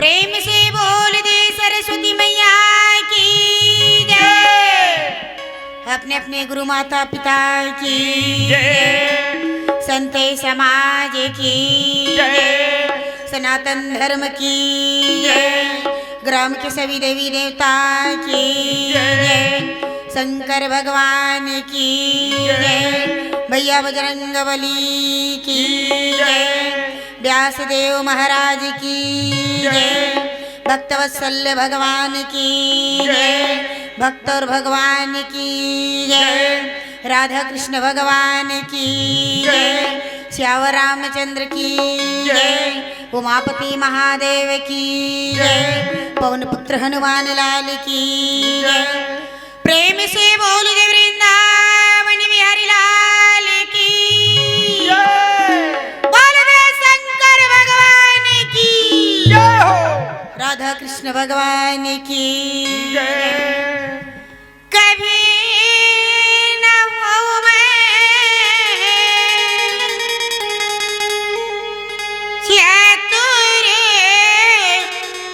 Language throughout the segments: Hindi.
प्रेम से बोल दे सरस्वती मैया की जय। अपने अपने गुरु माता पिता की जय, संत समाज की जय, सनातन धर्म की जय, ग्राम के सभी देवी देवता की जय, शंकर भगवान की जय, भैया बजरंग बली की जय, व्यासदेव महाराज की जय, भक्तवत्सल भगवान की जय, भक्त और भगवान की जय, राधा कृष्ण भगवान की जय, श्यावर रामचंद्र की जय, उमापति महादेव की जय, पवन पुत्र हनुमान लाल की जय। प्रेम से बोल दे वृंदावन बिहारी लाल की जय, बोल दे शंकर भगवान की जय हो, राधा कृष्ण भगवान की जय। कभी न हो मैं चतुर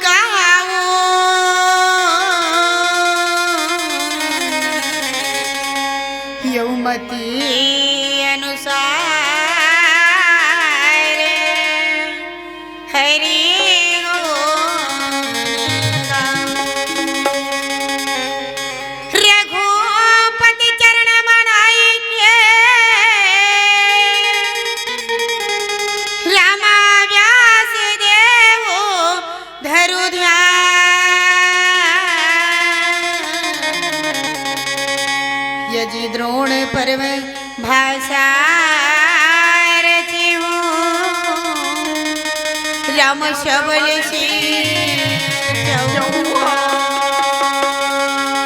कहाऊं, यौमती अनुसार हरि रघुपति चरण मनाई के रामा व्यास देवो धरु ध्यान, यदि द्रोण पर्व भाषा रची हूँ, राम सबल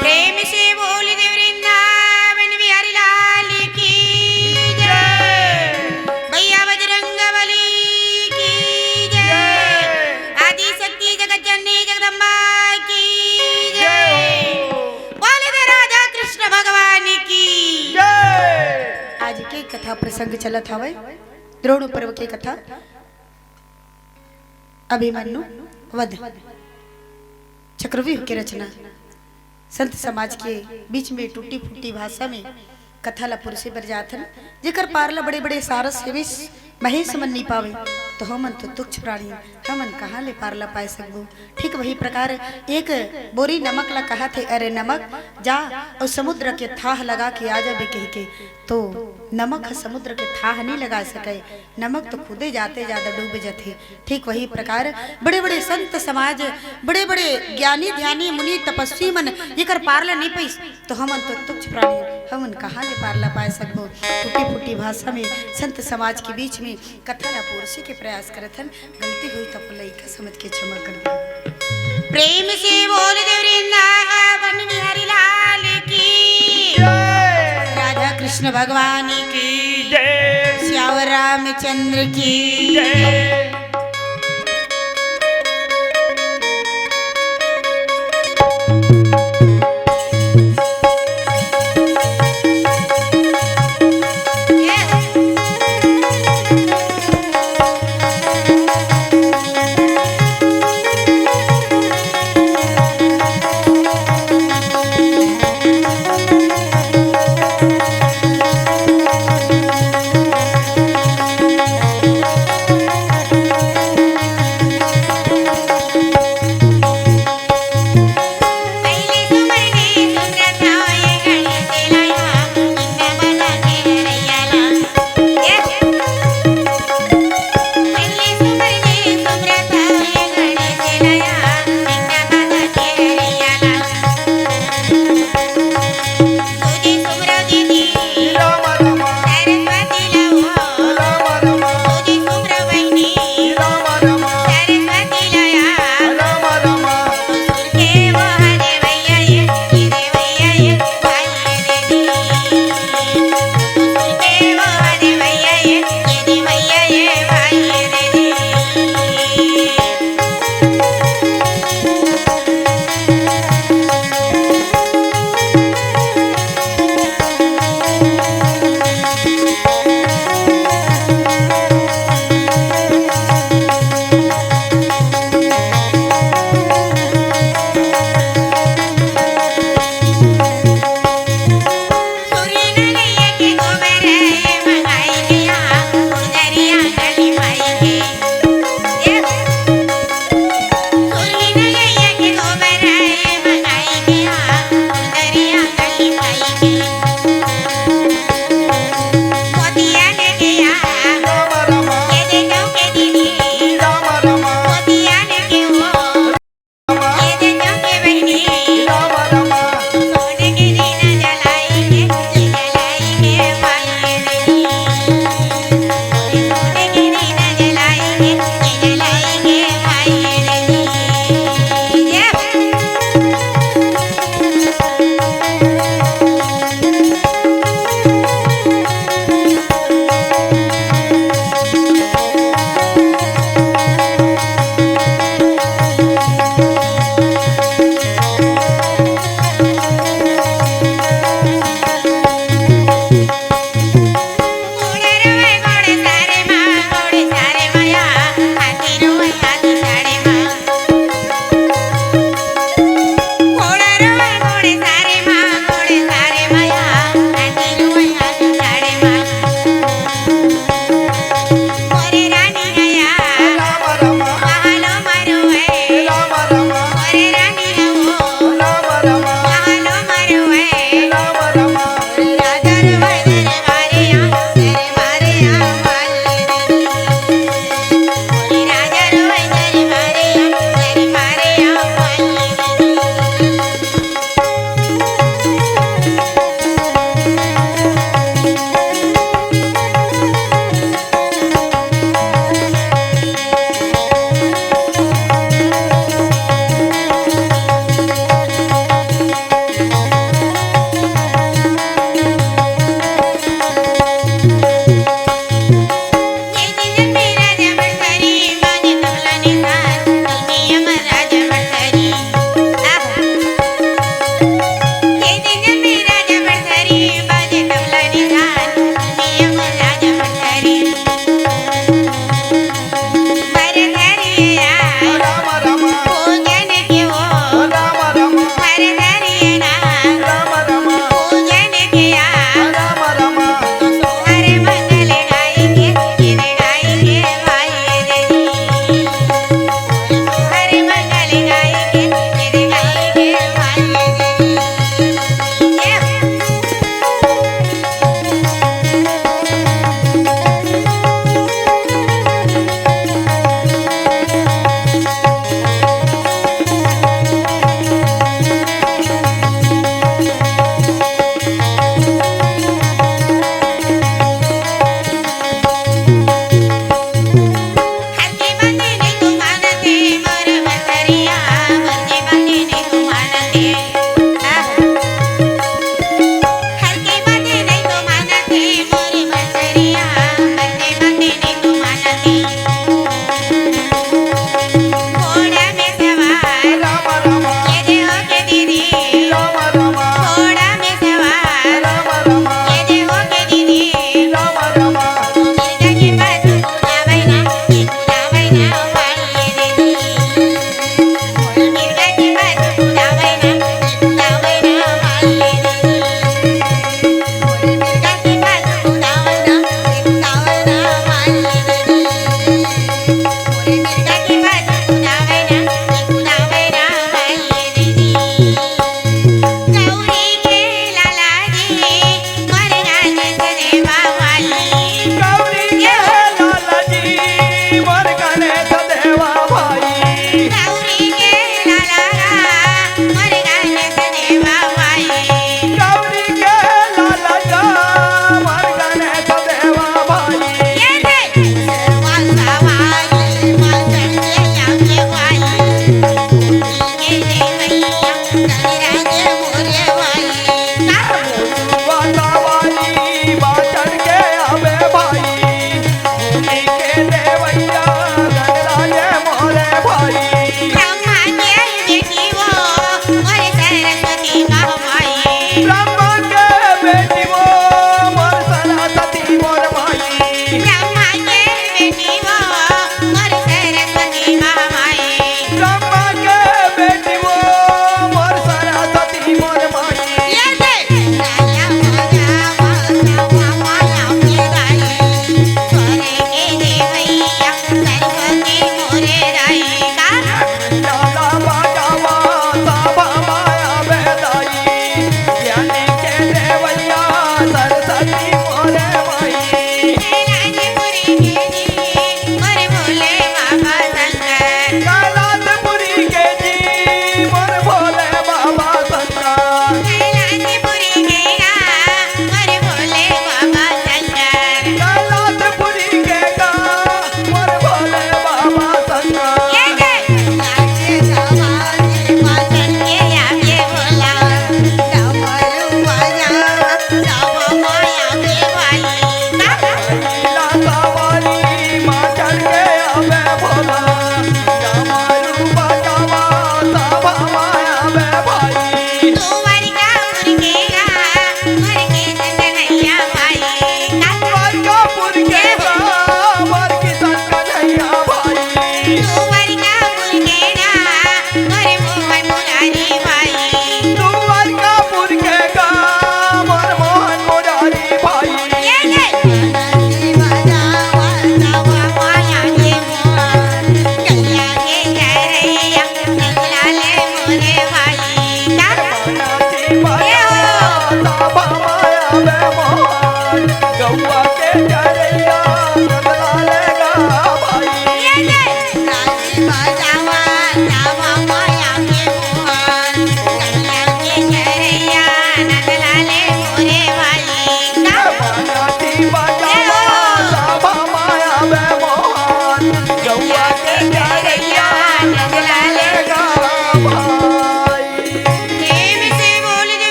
प्रेम से बोल दे वृंदावन बिहारी लाल की जय, भैया बजरंग बली की जय, आदि शक्ति जगत जननी जगदम्बा की जय, बोल दे राधा कृष्ण भगवान की जय। आज के कथा प्रसंग चलत हवे द्रोण पर्व के कथा। अभिमन्यु वध चक्रव्यूह की रचना संत समाज के बीच में टूटी फूटी भाषा में कथा ला पुरुषे बर जाथन, जेकर पारला बड़े बड़े सारस सेविस महेश मन नहीं पावे तो हमन तो तुच्छ प्राणी, हमन कहाँ ले पारला पाए सकबो। ठीक वही प्रकार एक बोरी नमक ला कहा थे, अरे नमक जा और समुद्र के थाह लगा के आ जाबे कह के, तो नमक समुद्र के थाह नहीं लगा सके, नमक तो खुदे जाते ज्यादा डूब जाते। ठीक वही प्रकार बड़े बड़े संत समाज, बड़े बड़े ज्ञानी ध्यानी मुनि तपस्वी मन जेकर पारला नहीं पैस तो हमन तो तुच्छ प्राणी, हमन कहाँ ले पारला पाए सकबो। टूटी फूटी भाषा में संत समाज के बीच में कथा ला पोरसे के प्रयास करथन, गलती हुई तो लइका समझ के क्षमा कर दे। प्रेम से बोल दे वृंदावन बिहारी लाल की जय, राधा कृष्ण भगवान की जय, श्यावर रामचंद्र की जय।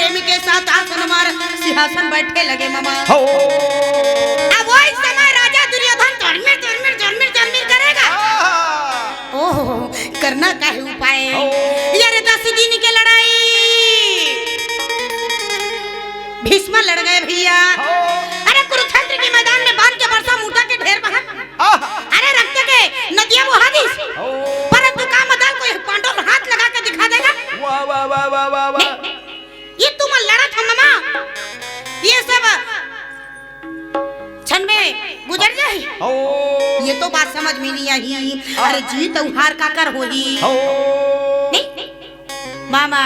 प्रेमी के साथ आसन मार सिंहासन बैठे लगे मामा। हो अब वही समय राजा दुर्योधन झरमिर झरमिर झरमिर झरमिर करेगा। ओहो करना क्या है उपाय? यार 10 दिन की लड़ाई भीष्म लड़ गए भैया। अरे कुरुक्षेत्र के मैदान में बांध के वर्षा मुठा के ढेर बहा। अरे रक्त के नदियां बहा दी। परंतु का मदाल कोई पांडव हाथ लगा के दिखा देगा। वाह वाह वाह वाह वाह वाह। ये तुम लड़ा था मामा, ये सब क्षण में गुजर जाए। ये तो बात समझ में नहीं आई। अरे जीत हार का कर होगी मामा।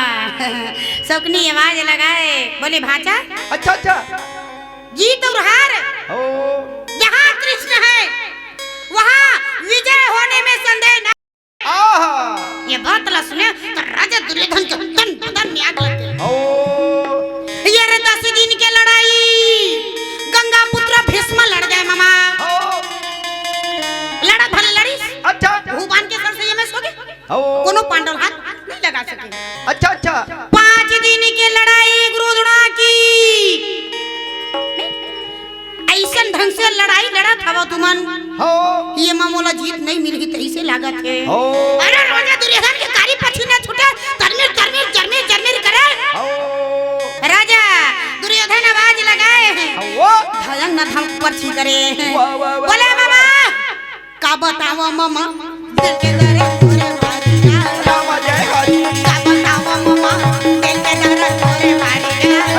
शौकनी आवाज लगाए बोले भाचा। अच्छा अच्छा जीत और हार जहाँ कृष्ण है वहाँ विजय होने में संदेह नहीं। ये बात ला सुने तो राजा दुर्योधन के तन बदन में आग लग गई। ये 10 दिन की लड़ाई गंगा पुत्र भीष्म लड़ गए मामा। लड़ा भले लड़ी। अच्छा भूपान के सर से ये मैं सो गए। कोनो पांडव हाथ नहीं लगा सके। अच्छा अच्छा 5 दिन की लड़ाई गुरुद्रोणा की ऐसा ढंग से लड़ाई लड़ा था तुमन। ये मामूला जीत नहीं मिल गई तही से लागत है। अरे राजा दुर्योधन के कारी पसीना छूटे तरमीर तरमीर जरमीर जरमीर करे। राजा दुर्योधन आवाज लगाए हैं धड़ंग न धम परछी करे हैं। बोले मामा का बताओ मामा दिल के दर्द तोरे मारी राम जय हरि। का बताओ मामा दिल के दर्द तोरे मारी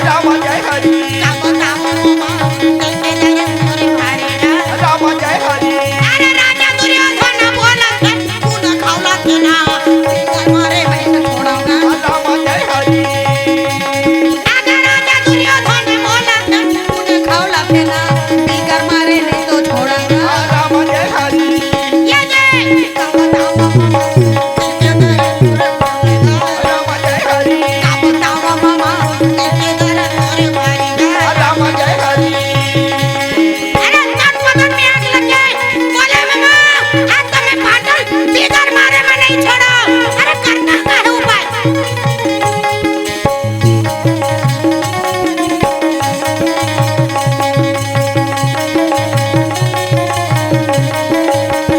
राम जय हरि। का बताओ मामा दिल के दर्द तोरे मारी राम जय हरि। अरे राजा दुर्योधन बोला थे तू न खावला थे ना मारे मैं न छोड़ूंगा। राम जय हरि। अगर राजा दुर्योधन बोला थे तू न खावला थे ना बिगर मारे नहीं तो छोड़ूंगा। राम जय हरि। ये जे का बताओ मामा दिल के दर्द तोरे मारी राम जय हरि। का बताओ मामा दिल के दर्द तोरे मारी। राम जय हरि। अरे तन बदन में आग लग गई। बोले मामा आज तो मैं पागल बिगर मारे मैं नहीं छोड़ो। अरे करना क्या है उपाय?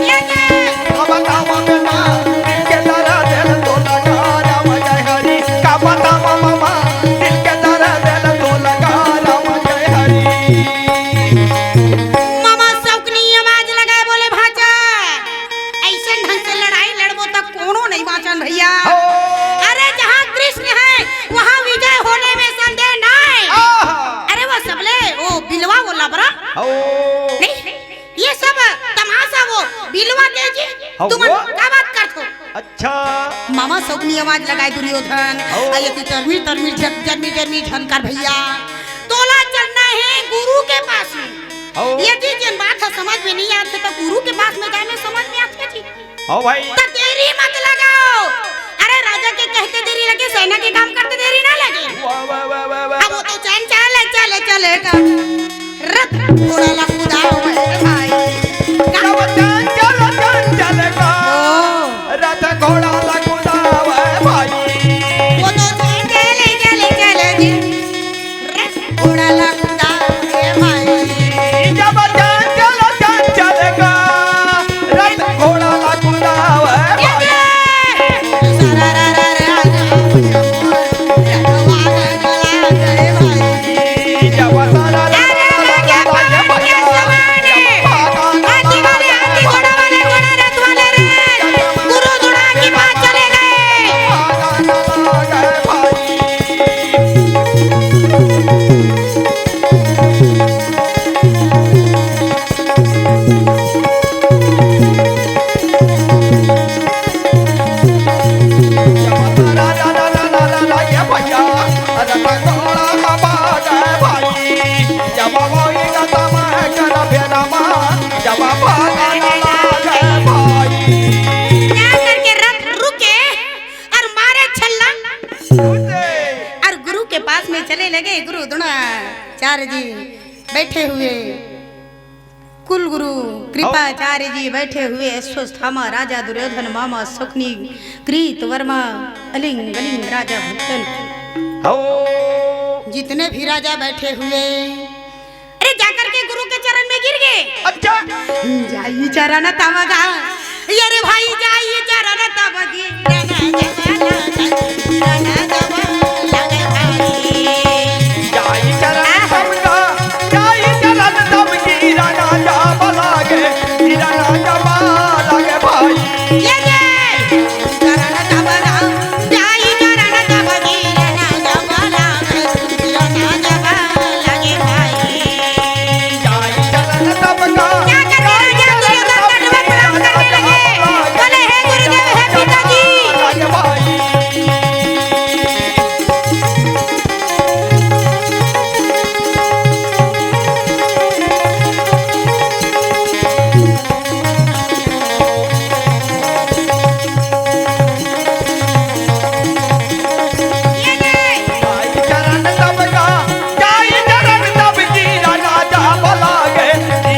ये का बताओ मामा दिल के दर्द दिल तो लगा। राम जय हरि। का बताओ मामा दिल के दर्द दिल तो लगा। राम जय हरि। मामा शौकनी आवाज लगाए बोले भाचा ऐसे ढंग से लड़ाई लड़बो तो कोनो नहीं बाचन भैया। अरे जहाँ कृष्ण है वहाँ विजय होने में संदेह नहीं। अरे वो सबले वो बिलवा वो लबरा नहीं ये सब तमाशा वो बिलवा के जी तुम क्या बात करते हो? अच्छा मामा शौकनी आवाज लगाए दुर्योधन आयती तरमीर तरमीर जरमीर जरमीर झनकार भैया तोला चलना है गुरु के पास में। यदि जिन बात है समझ में नहीं आते तो गुरु के पास में जाने समझ में आते जी। ओ भाई तो देरी मत लगाओ। अरे राजा के कहते देरी लगे सेना के काम करते देरी ना लगे। वाह वाह वाह वाह वाह। अब वो तो चैन चले चले चलेगा रथ घोड़ा ला कुदाओ मेरे भाई। चलो चलेगा रथ घोड़ा लगुदावे भाई। वो तो चले चले चले जी रथ घोड़ा ला कुदाओ मेरे भाई। जब चलेगा रथ घोड़ा लगुदावे भाई। कृपाचार्य जी बैठे हुए, कुल गुरु कृपाचार्य जी बैठे हुए, अश्वस्थामा राजा दुर्योधन मामा शकुनी कृत वर्मा अलिंग गलिंग राजा भक्तन जितने भी राजा बैठे हुए अरे जाकर के गुरु के चरण में गिर गए। अच्छा जाई चरण तबगा अरे भाई जाई चरण तबगी जाई चरण सबका जाई चरण तब की राना जब लागे राना जब लागे भाई ये चरण तबगा जाई चरण तबगी जब लागे भाई जाई चरण तब का क्या कर रहे हैं गुरुदेव दंडवत प्रणाम करने लगे बोले हे गुरुदेव हे पिताजी लागे भाई ये जाई चरण तब का जाई चरण तब की राना जब लागे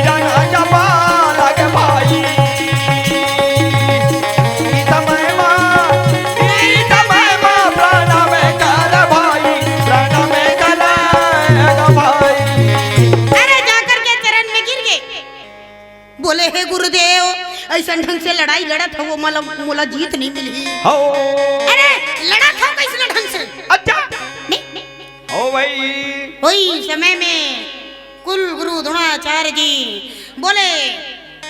राना जब लागे भाई समय मां प्राण में कर भाई प्राण में कर भाई अरे जाकर के चरण में गिर गए बोले हे गुरुदेव ऐसा ढंग से लड़ाई लड़ा था वो मोला जीत नहीं मिली। हो अरे लड़ा था कैसे ढंग से अच्छा नहीं। हो भाई वही समय में कुल गुरु द्रोणाचार्य जी बोले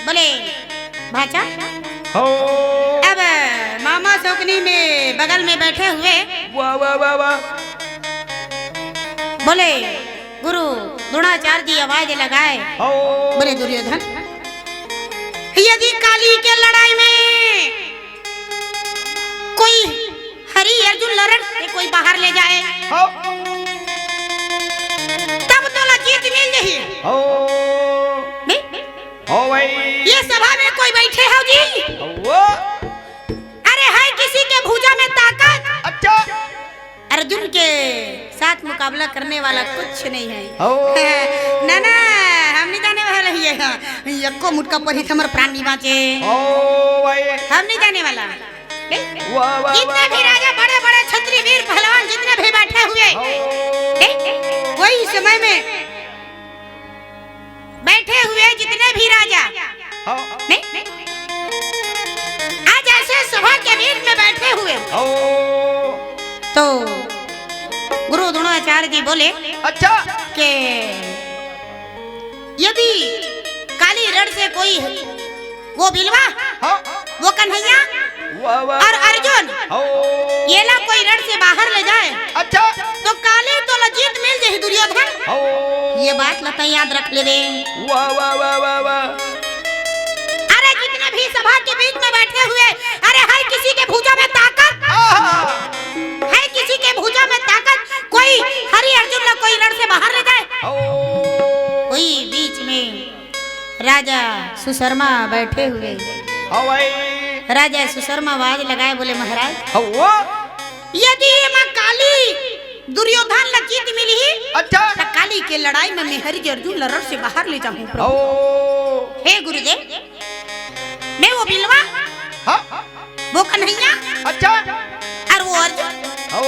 बोले भाचा हो अब मामा शौकनी में बगल में बैठे हुए वाह वाह वाह वाह बोले गुरु द्रोणाचार्य जी आवाज लगाए हो बोले दुर्योधन यदि काली के लड़ाई में कोई हरि अर्जुन लड़ के कोई बाहर ले जाए हो तब तो जीत मिल रही हो नहीं? हो भाई ये सभा में कोई बैठे हो जी वो अरे है किसी के भुजा में ताकत अच्छा अर्जुन के साथ मुकाबला करने वाला कुछ नहीं है हो ना ना हम नहीं जाने वाला ही है यक्को मुटका पर ही हमर प्राण नहीं बाचे हो भाई हम नहीं जाने वाला नहीं? वाह वाह जितने भी राजा बड़े बड़े क्षत्रिय वीर पहलवान जितने भी बैठे हुए नहीं? वही समय में बैठे हुए जितने भी राजा हो नहीं आज ऐसे सभा के बीच में बैठे हुए हो तो गुरु द्रोणाचार्य जी बोले अच्छा कि यदि काली रण से कोई वो बिलवा हो वो कन्हैया वाह वाह और अर्जुन हो ये ना कोई रण से बाहर ले जाए अच्छा तो काली तो जीत मिल जाए दुर्योधन हो ये बात लता याद रख ले रे वाह वाह वाह वाह वाह अरे जितने भी सभा के बीच में बैठे हुए अरे हर किसी के भुजा में ताकत आहा है किसी के भुजा में ताकत कोई हरि अर्जुन ला कोई रण से बाहर ले जाए हो कोई बीच में राजा सुशर्मा बैठे हुए हो भाई राजा सुशर्मा आवाज लगाए बोले महाराज हो यदि मां काली दुर्योधन ला जीत मिली अच्छा तो काली के लड़ाई में मैं हरि अर्जुन ला रण से बाहर ले जाऊं हो प्रभु हे गुरुदेव मैं वो बिलवा हाँ वो कन्हैया अच्छा और वो अर्जुन हो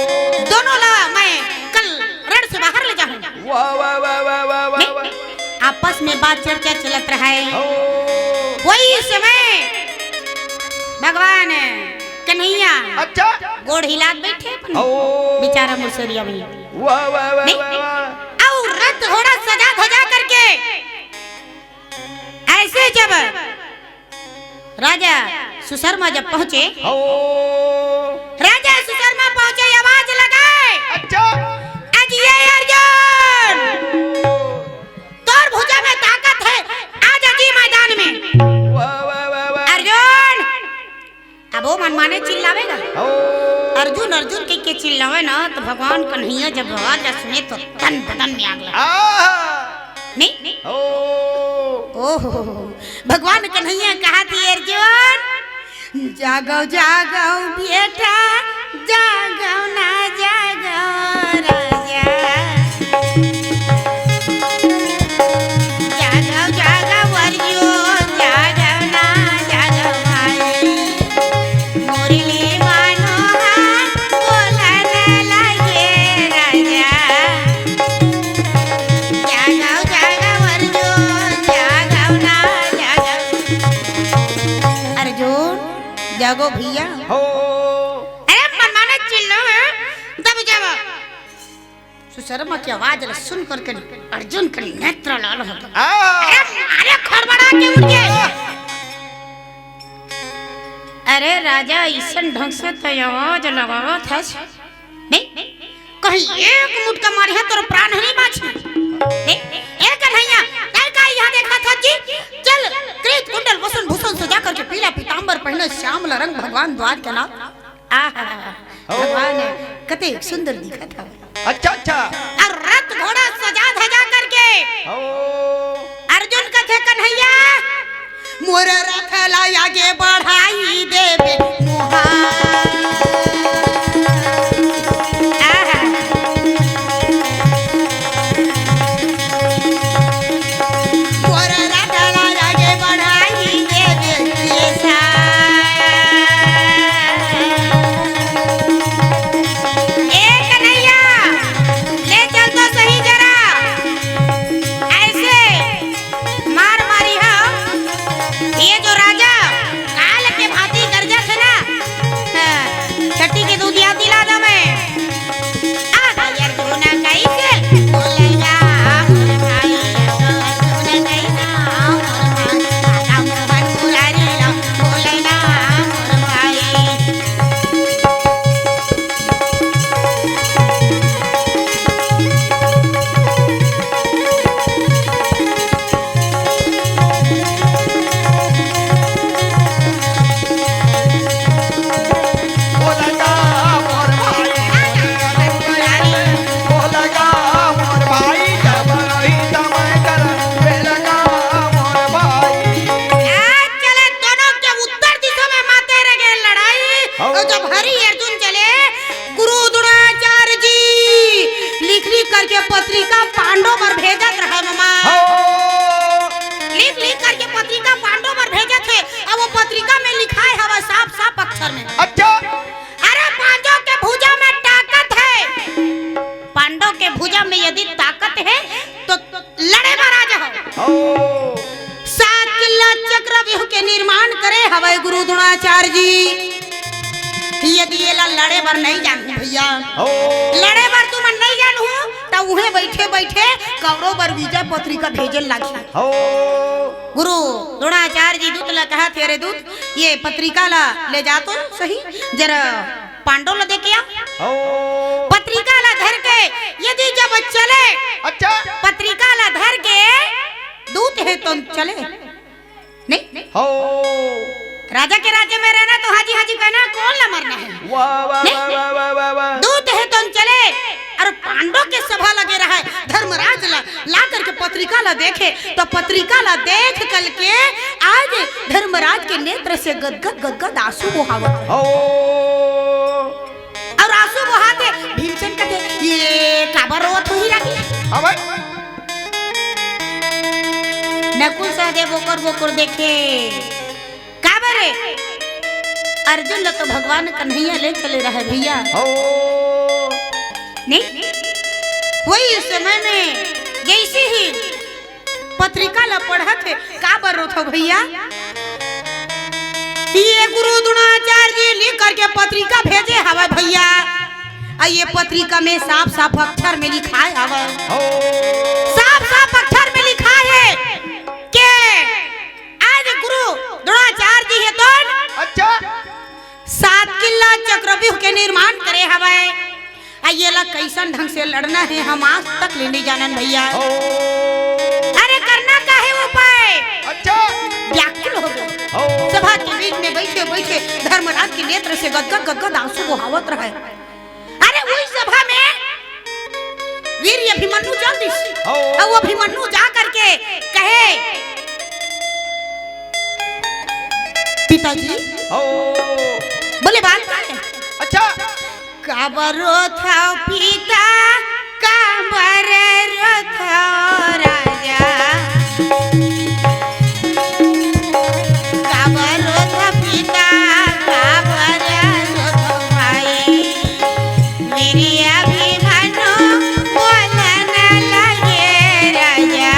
दोनों ला मैं कल रण से बाहर ले जाऊं वाह वाह वाह वाह वाह वाह वाह आपस में बात चर्चा चलत रहा है हो वही समय भगवान कन्हैया अच्छा गोड़ हिलात बैठे अपन हो बेचारा मुसरिया भी वाह वाह वाह नहीं? वाह वाह और रथ घोड़ा सजा धजा करके ऐसे जब राजा सुशर्मा जब पहुंचे हो राजा सुशर्मा पहुंचे आवाज लगाए अच्छा आज ये अर्जुन तोर भुजा में ताकत है आज जी मैदान में वाह वाह वाह वाह अर्जुन अब वो मनमाने चिल्लावेगा हो अर्जुन अर्जुन के चिल्लावे ना तो भगवान कन्हैया जब आवाज सुने तो तन बदन में आग लगा आहा नहीं हो ओहो भगवान कन्हैया कहा थी अर्जुन जागो जागो बेटा जागो ना जागो राजा जागो जागो अर्जुन जागो ना जागो भाई मुरली मानो हाथ बोलने लगे राजा सुशर्मा की आवाज सुन करके अर्जुन का नेत्र लाल हो गया। आ अरे खड़बड़ा के उठ गए। अरे राजा ईसन ढंग से तो आवाज लगावा था नहीं कहीं एक मुटका मारी है तो प्राण नहीं बाची नहीं एक कन्हैया काय का यहां देखा था जी चल कृत कुंडल वसन भूषण सजा करके पीला पीतांबर पहने श्यामल रंग भगवान द्वार के नाम आहा भगवान कते सुंदर दिखा था। अच्छा अच्छा और रथ घोड़ा सजा धजा करके ओ अर्जुन कथे कन्हैया मोर रथ ला आगे बढ़ाई देबे मोहा आहा मोर रथ ला आगे बढ़ाई देबे ऐसा ए कन्हैया ले चल तो सही जरा ऐसे मार मारी है ये जो राजा काल के भांति गर्जा थे ना छठी के दूध याद दिला दो मैं यार तू ना कैसे बोलेगा मोर भाई तू ना कैसे मोर भाई राम भगवान मुरारी राम बोलेगा मोर भाई बोलगा मोर भाई जब रही तमय कर बेलगा मोर भाई आज चले दोनों के उत्तर दिशा में माते रहे लड़ाई और जब हरि अर्जुन चले गुरु द्रोणाचार्य जी लिख लिख करके पत्रिका पांडव पर भेजत रहे मामा हो लिख लिख करके पत्रिका पांडव पर भेजे थे अब वो पत्रिका में लिखा है हवा साफ साफ अक्षर में अच्छा अरे पांडव के भुजा में ताकत है पांडव के भुजा में यदि ताकत है तो लड़े महाराज हो हो 7 किला चक्रव्यूह के निर्माण करे हवाई गुरु द्रोणाचार्य जी यदि ये लड़े बर नहीं जानू भैया हो लड़े बर तुम नहीं जानू तो उन्हें बैठे बैठे कौरव पर विजय पत्रिका भेजन लगी हो गुरु द्रोणाचार्य जी दूत ला कहा थे अरे दूत ये पत्रिका ला ले जा तो सही जरा पांडव ला दे के आ हो पत्रिका ला धर के यदि जब चले अच्छा पत्रिका ला धर के दूत है तो चले नहीं हो राजा के राज्य में रहना तो हाजी हाजी कहना कौन ला मरना है वाह वाह वाह वाह वाह वाह दूत है तो चले और पांडव के सभा लगे रहा धर्मराज ला करके पत्रिका ला देखे तो पत्रिका ला देख कल के आज धर्मराज के नेत्र से गदगद गदगद आंसू बहावत हो और आंसू बहाते भीमसेन कहते ये काबर रोत हुई रखी अबे नकुल सहदेव बोकर बोकर देखे काबर अर्जुन ला तो भगवान कन्हैया ले चले रहे भैया हो नहीं वही समय में जैसे ही पत्रिका ला पढ़ा थे का बर रो थो भैया ये गुरु द्रोणाचार्य जी लिख करके पत्रिका भेजे हवा भैया और ये पत्रिका में साफ साफ अक्षर में लिखा है हवा हो साफ साफ अक्षर में लिखा है कि आज गुरु द्रोणाचार्य जी है तो अच्छा 7 किला चक्रव्यूह के निर्माण करे हवा ये ला कैसन ढंग से लड़ना है हम आज तक ले नहीं जानन भैया हो अरे करना का है उपाय अच्छा व्याकुल हो गए हो सभा के बीच में बैठे बैठे धर्मराज के नेत्र से गदगद गदगद आंसू बहावत रहे अरे वही सभा में वीर अभिमन्यु चल दिस और वो अभिमन्यु जा करके कहे पिताजी हो बोले बात क्या है अच्छा काबरो था पिता काबर था राजा काबरो था पिता काबर था भाई मेरी अभिमानो बोलने लगे राजा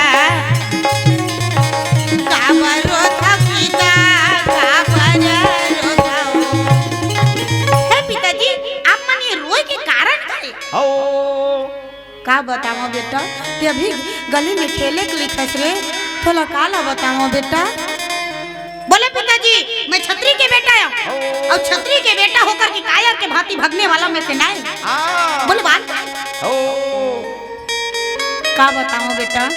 काबरो था पिता काबर था हे पिताजी आप मन ये रोए के कारण का है हो का बताओ बेटा, ते अभी गली में खेले के लिखस रे, थोड़ा काला बताओ बेटा। बोले पिताजी मैं छतरी के बेटा हूँ और छतरी के बेटा होकर के कायर के भांति भगने वाला में से नहीं। बोले बात का बताओ बेटा,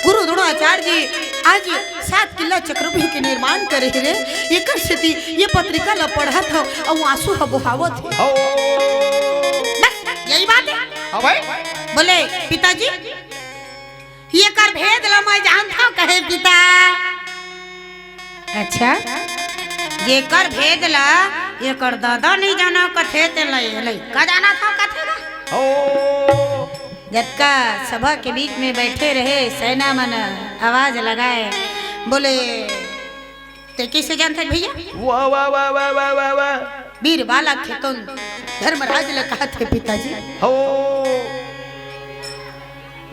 गुरु द्रोणाचार्य जी आज 7 किला चक्रव्यूह के निर्माण करे रे, एक स्थिति ये पत्रिका ला पढ़ा था और आंसू बहावत थे। बस यही बात है। भाई बोले पिताजी ये कर भेद ला मैं जानता हूं कहे पिता। अच्छा ये कर भेद ला ये कर दादा नहीं जाना कथे ते लई का जाना था कथे ना। जबका सभा के बीच में बैठे रहे सेना मन आवाज लगाए, बोले ते किसे जानते भैया? वाह वाह वाह वाह वाह वाह वाह वीर बाला खेतन धर्मराज ने कहा थे पिताजी।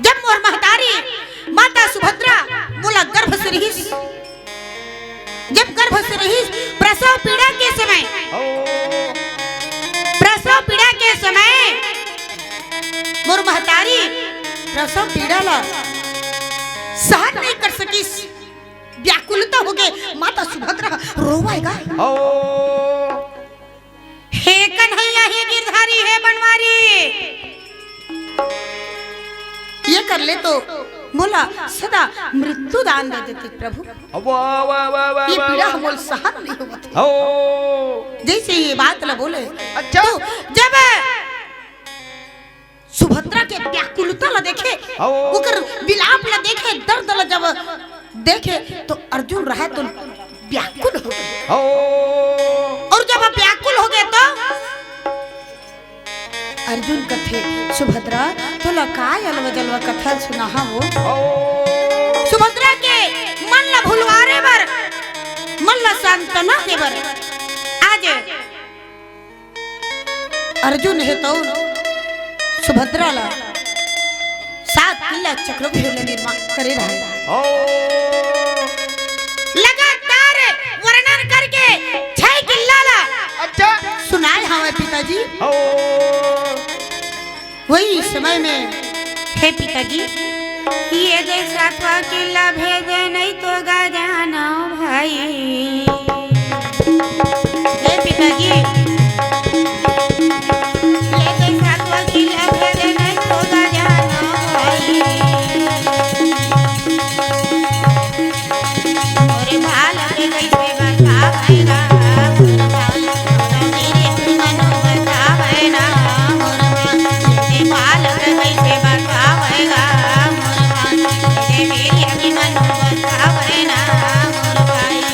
जब मोर महतारी माता सुभद्रा बोला गर्भ से रही, जब गर्भ से रही प्रसव पीड़ा के समय, प्रसव पीड़ा के समय मोर महतारी प्रसव पीड़ा ला सहन नहीं कर सकी, व्याकुलता हो गए, माता सुभद्रा रोवाएगा। हे कन्हैया हे गिरधारी हे बनवारी, ये कर ले तो बोला सदा मृत्यु दान दे देते प्रभु। वाह वाह वाह वाह ये पीड़ा हमोल सहन नहीं होती। जैसे ये बात ला बोले, अच्छा तो जब सुभद्रा के व्याकुलता ला देखे, ओकर विलाप ला देखे, दर्द ला जब देखे तो अर्जुन रहा तो व्याकुल हो गए। और जब व्याकुल हो गए तो अर्जुन कथे सुभद्रा तोला काय अलवा जलवा कथा सुना वो। सुभद्रा के मन ला भुलवारे बर, मन ला सांत्वना दे बर आज अर्जुन है तो सुभद्रा ला 7 किला चक्रव्यूह निर्माण करे रहे। लगातार वर्णन करके 6 किला ला अच्छा सुनाए हमें पिताजी। वही समय में हे पिताजी ये जैसा था किला भेजे नहीं तो गा जाना भाई। हे पिताजी ये जैसा था किला भेजे नहीं तो गा जाना भाई। मोरे भाल के कैसे बतावेगा, मोरे भाल मेरे मन बतावेगा, मोरे भाल के कैसे बतावेगा, मोरे भाल मेरे मन बतावेगा मोरे भाई।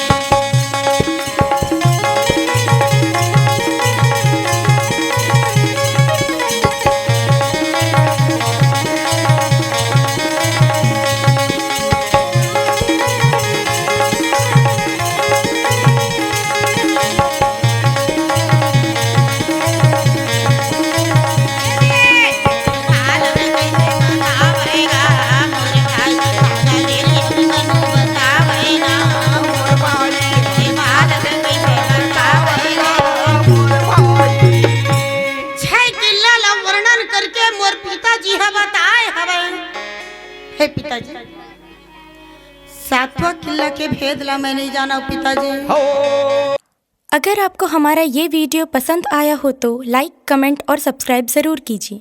हे पिताजी 7वां किला के भेद ला मैं नहीं जाना पिताजी। अगर आपको हमारा ये वीडियो पसंद आया हो तो लाइक, कमेंट और सब्सक्राइब ज़रूर कीजिए।